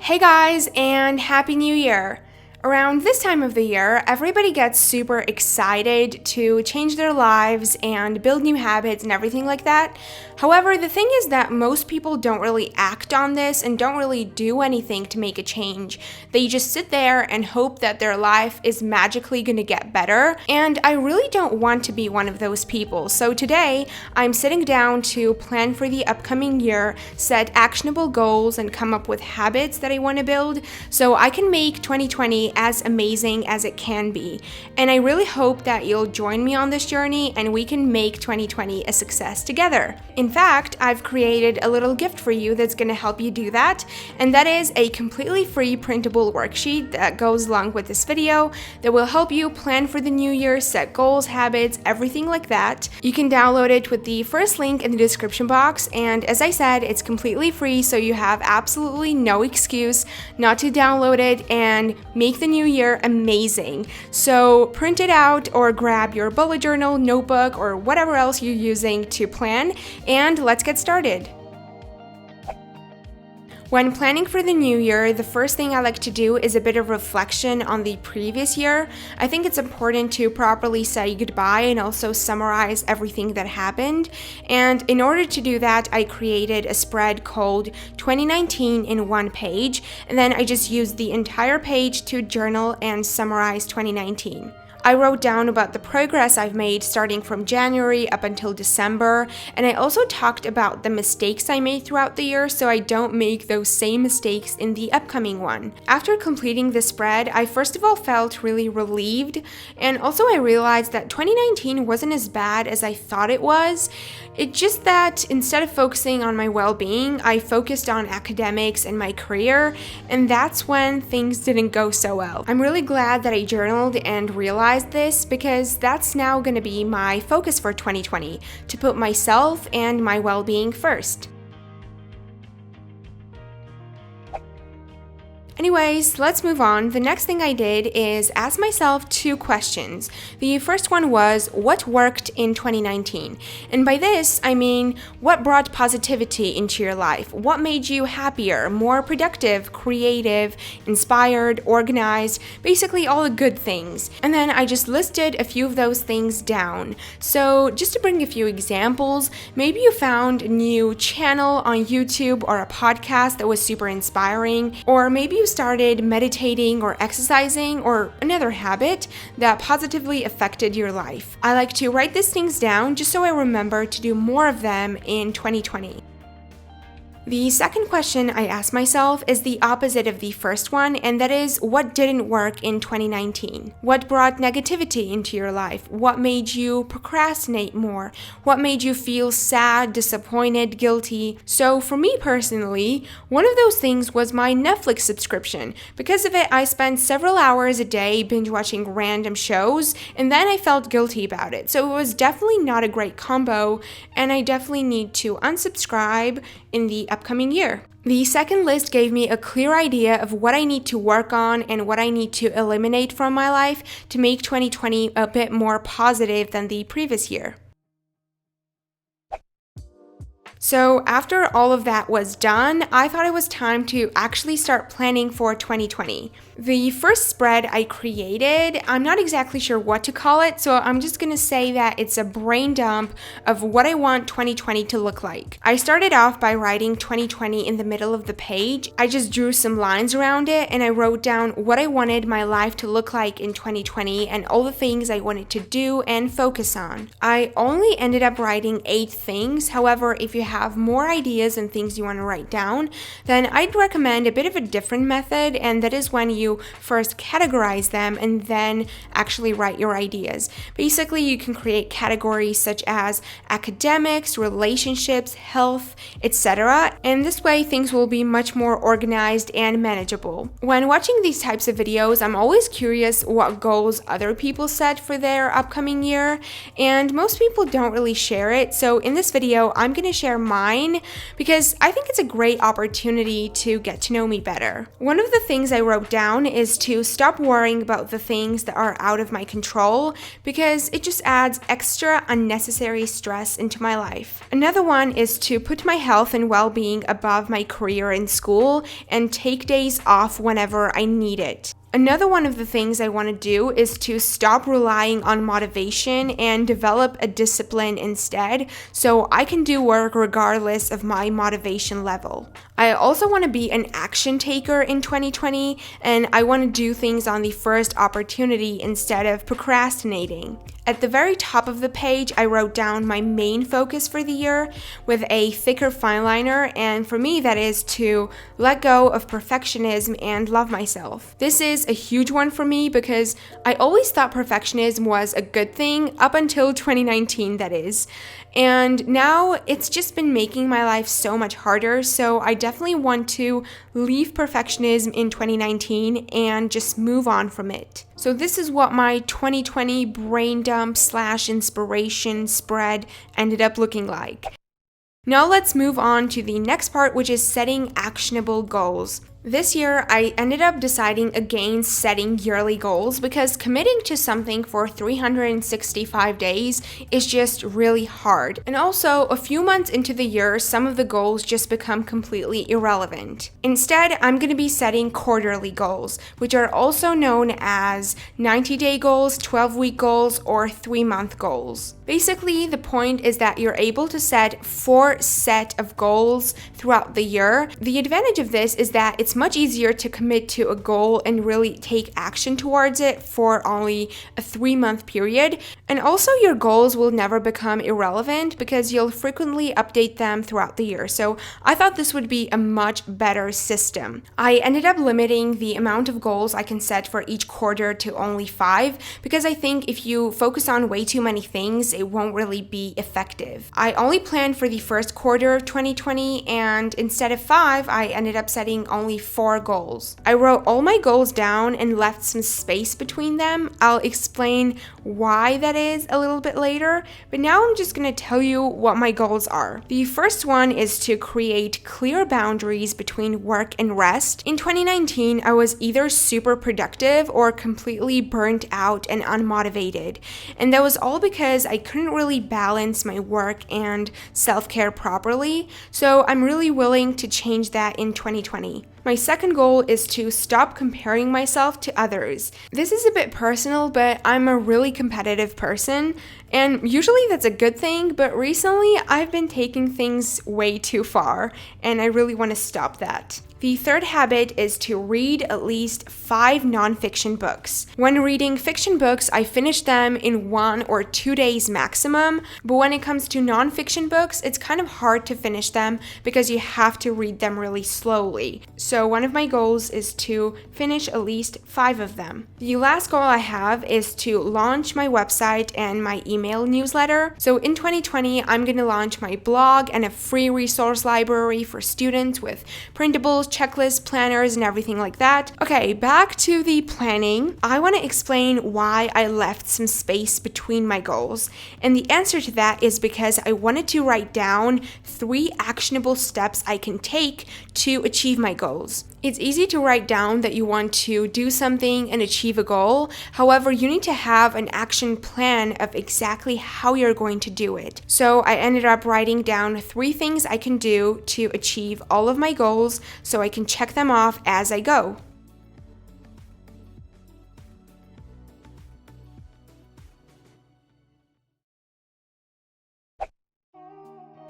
Hey guys, and Happy New Year! Around this time of the year, everybody gets super excited to change their lives and build new habits and everything like that. However, the thing is that most people don't really act on this and don't really do anything to make a change. They just sit there and hope that their life is magically going to get better, and I really don't want to be one of those people. So today, I'm sitting down to plan for the upcoming year, set actionable goals, and come up with habits that I want to build so I can make 2020 as amazing as it can be. And I really hope that you'll join me on this journey and we can make 2020 a success together. In fact, I've created a little gift for you that's going to help you do that, and that is a completely free printable worksheet that goes along with this video that will help you plan for the new year, set goals, habits, everything like that. You can download it with the first link in the description box, and as I said, it's completely free, so you have absolutely no excuse not to download it and make the new year amazing. So print it out or grab your bullet journal, notebook, or whatever else you're using to plan, and let's get started. When planning for the new year, the first thing I like to do is a bit of reflection on the previous year. I think it's important to properly say goodbye and also summarize everything that happened. And in order to do that, I created a spread called 2019 in one page, and then I just used the entire page to journal and summarize 2019. I wrote down about the progress I've made starting from January up until December, and I also talked about the mistakes I made throughout the year so I don't make those same mistakes in the upcoming one. After completing the spread, I first of all felt really relieved, and also I realized that 2019 wasn't as bad as I thought it was. It's just that instead of focusing on my well-being, I focused on academics and my career, and that's when things didn't go so well. I'm really glad that I journaled and realized this because that's now going to be my focus for 2020, to put myself and my well-being first. Anyways, let's move on. The next thing I did is ask myself two questions. The first one was, what worked in 2019? And by this, I mean, what brought positivity into your life? What made you happier, more productive, creative, inspired, organized, basically all the good things. And then I just listed a few of those things down. So just to bring a few examples, maybe you found a new channel on YouTube or a podcast that was super inspiring, or maybe you started meditating or exercising or another habit that positively affected your life. I like to write these things down just so I remember to do more of them in 2020. The second question I asked myself is the opposite of the first one, and that is, what didn't work in 2019? What brought negativity into your life? What made you procrastinate more? What made you feel sad, disappointed, guilty? So for me personally, one of those things was my Netflix subscription. Because of it, I spent several hours a day binge watching random shows, and then I felt guilty about it. So it was definitely not a great combo, and I definitely need to unsubscribe in the upcoming year. The second list gave me a clear idea of what I need to work on and what I need to eliminate from my life to make 2020 a bit more positive than the previous year. So after all of that was done, I thought it was time to actually start planning for 2020. The first spread I created, I'm not exactly sure what to call it, so I'm just gonna say that it's a brain dump of what I want 2020 to look like. I started off by writing 2020 in the middle of the page. I just drew some lines around it and I wrote down what I wanted my life to look like in 2020 and all the things I wanted to do and focus on. I only ended up writing 8 things. However, if you have more ideas and things you want to write down, then I'd recommend a bit of a different method, and that is when you first categorize them and then actually write your ideas. Basically, you can create categories such as academics, relationships, health, etc. And this way, things will be much more organized and manageable. When watching these types of videos, I'm always curious what goals other people set for their upcoming year, and most people don't really share it. So in this video, I'm going to share share mine because I think it's a great opportunity to get to know me better. One of the things I wrote down is to stop worrying about the things that are out of my control because it just adds extra unnecessary stress into my life. Another one is to put my health and well-being above my career in school and take days off whenever I need it. Another one of the things I want to do is to stop relying on motivation and develop a discipline instead so I can do work regardless of my motivation level. I also want to be an action taker in 2020, and I want to do things on the first opportunity instead of procrastinating. At the very top of the page, I wrote down my main focus for the year with a thicker fine liner, and for me that is to let go of perfectionism and love myself. This is a huge one for me because I always thought perfectionism was a good thing up until 2019, that is. And now it's just been making my life so much harder, so I definitely want to leave perfectionism in 2019 and just move on from it. So this is what my 2020 brain dump / inspiration spread ended up looking like. Now let's move on to the next part, which is setting actionable goals. This year, I ended up deciding against setting yearly goals because committing to something for 365 days is just really hard. And also, a few months into the year, some of the goals just become completely irrelevant. Instead, I'm going to be setting quarterly goals, which are also known as 90-day goals, 12-week goals, or 3-month goals. Basically, the point is that you're able to set 4 sets of goals throughout the year. The advantage of this is that it's much easier to commit to a goal and really take action towards it for only a 3-month period. And also your goals will never become irrelevant because you'll frequently update them throughout the year. So I thought this would be a much better system. I ended up limiting the amount of goals I can set for each quarter to only 5 because I think if you focus on way too many things, it won't really be effective. I only planned for the first quarter of 2020, and instead of 5, I ended up setting only 4 goals. I wrote all my goals down and left some space between them. I'll explain why that is a little bit later, but now I'm just going to tell you what my goals are. The first one is to create clear boundaries between work and rest. In 2019, I was either super productive or completely burnt out and unmotivated, and that was all because I couldn't really balance my work and self-care properly, so I'm really willing to change that in 2020. My second goal is to stop comparing myself to others. This is a bit personal, but I'm a really competitive person, and usually that's a good thing, but recently I've been taking things way too far, and I really want to stop that. The third habit is to read at least 5 nonfiction books. When reading fiction books, I finish them in 1 or 2 days maximum, but when it comes to nonfiction books, it's kind of hard to finish them because you have to read them really slowly. So one of my goals is to finish at least 5 of them. The last goal I have is to launch my website and my email newsletter. So in 2020, I'm going to launch my blog and a free resource library for students with printables, checklists, planners, and everything like that. Okay, back to the planning. I want to explain why I left some space between my goals. And the answer to that is because I wanted to write down 3 actionable steps I can take to achieve my goals. It's easy to write down that you want to do something and achieve a goal. However, you need to have an action plan of exactly how you're going to do it. So I ended up writing down 3 things I can do to achieve all of my goals so I can check them off as I go.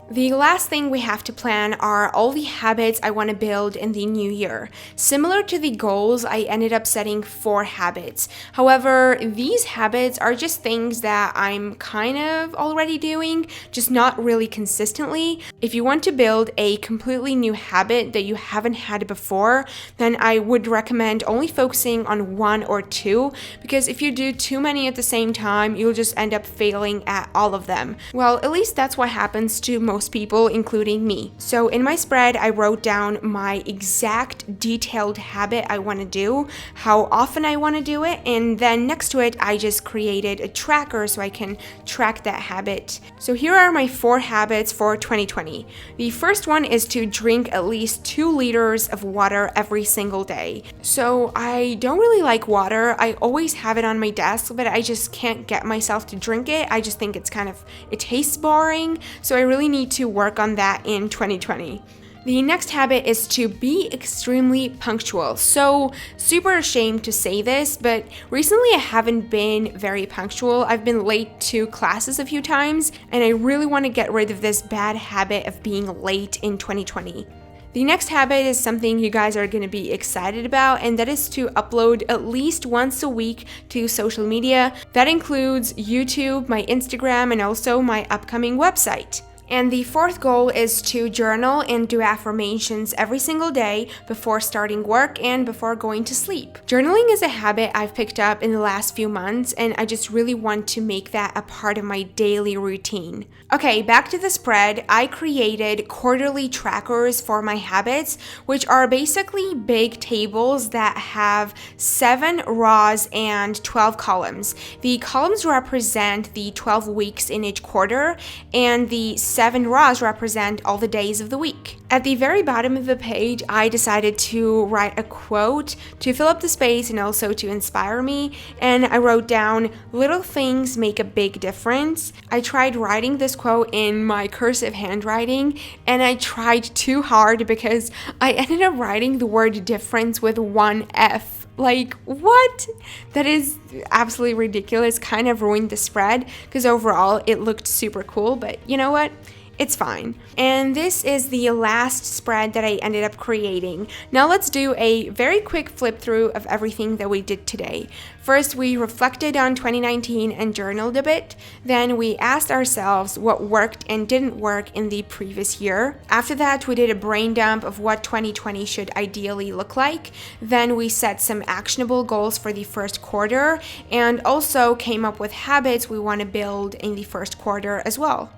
The last thing we have to plan are all the habits I want to build in the new year. Similar to the goals, I ended up setting 4 habits. However, these habits are just things that I'm kind of already doing, just not really consistently. If you want to build a completely new habit that you haven't had before, then I would recommend only focusing on 1 or 2, because if you do too many at the same time, you'll just end up failing at all of them. Well, at least that's what happens to most most people, including me. So in my spread, I wrote down my exact detailed habit I want to do, how often I want to do it, and then next to it, I just created a tracker so I can track that habit. So here are my 4 habits for 2020. The first one is to drink at least 2 liters of water every single day. So I don't really like water. I always have it on my desk, but I just can't get myself to drink it. I just think it tastes boring. So I really need to work on that in 2020. The next habit is to be extremely punctual. So, super ashamed to say this, but recently I haven't been very punctual. I've been late to classes a few times, and I really want to get rid of this bad habit of being late in 2020. The next habit is something you guys are going to be excited about, and that is to upload at least once a week to social media. That includes YouTube, my Instagram, and also my upcoming website. And the fourth goal is to journal and do affirmations every single day before starting work and before going to sleep. Journaling is a habit I've picked up in the last few months, and I just really want to make that a part of my daily routine. Okay, back to the spread. I created quarterly trackers for my habits, which are basically big tables that have 7 rows and 12 columns. The columns represent the 12 weeks in each quarter, and the 7 rows represent all the days of the week. At the very bottom of the page, I decided to write a quote to fill up the space and also to inspire me, and I wrote down, "Little things make a big difference." I tried writing this quote in my cursive handwriting, and I tried too hard because I ended up writing the word difference with 1 F. Like, what? That is absolutely ridiculous. Kind of ruined the spread because overall it looked super cool, but you know what? It's fine. And this is the last spread that I ended up creating. Now let's do a very quick flip through of everything that we did today. First, we reflected on 2019 and journaled a bit. Then we asked ourselves what worked and didn't work in the previous year. After that, we did a brain dump of what 2020 should ideally look like. Then we set some actionable goals for the first quarter and also came up with habits we want to build in the first quarter as well.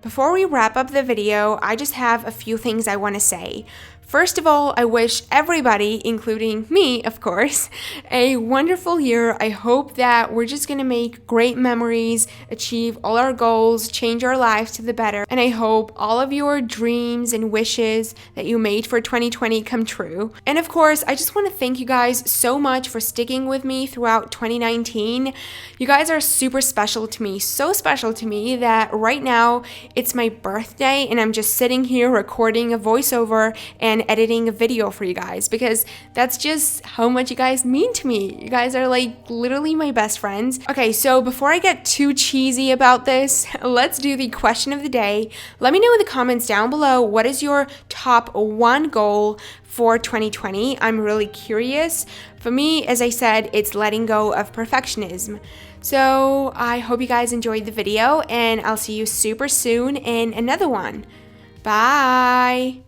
Before we wrap up the video, I just have a few things I want to say. First of all, I wish everybody, including me, of course, a wonderful year. I hope that we're just going to make great memories, achieve all our goals, change our lives to the better, and I hope all of your dreams and wishes that you made for 2020 come true. And of course, I just want to thank you guys so much for sticking with me throughout 2019. You guys are super special to me, so special to me that right now it's my birthday and I'm just sitting here recording a voiceover and editing a video for you guys because that's just how much you guys mean to me. You guys are like literally my best friends. Okay, so before I get too cheesy about this, let's do the question of the day. Let me know in the comments down below, what is your top 1 goal for 2020? I'm really curious. For me, as I said, it's letting go of perfectionism. So I hope you guys enjoyed the video, and I'll see you super soon in another one. Bye!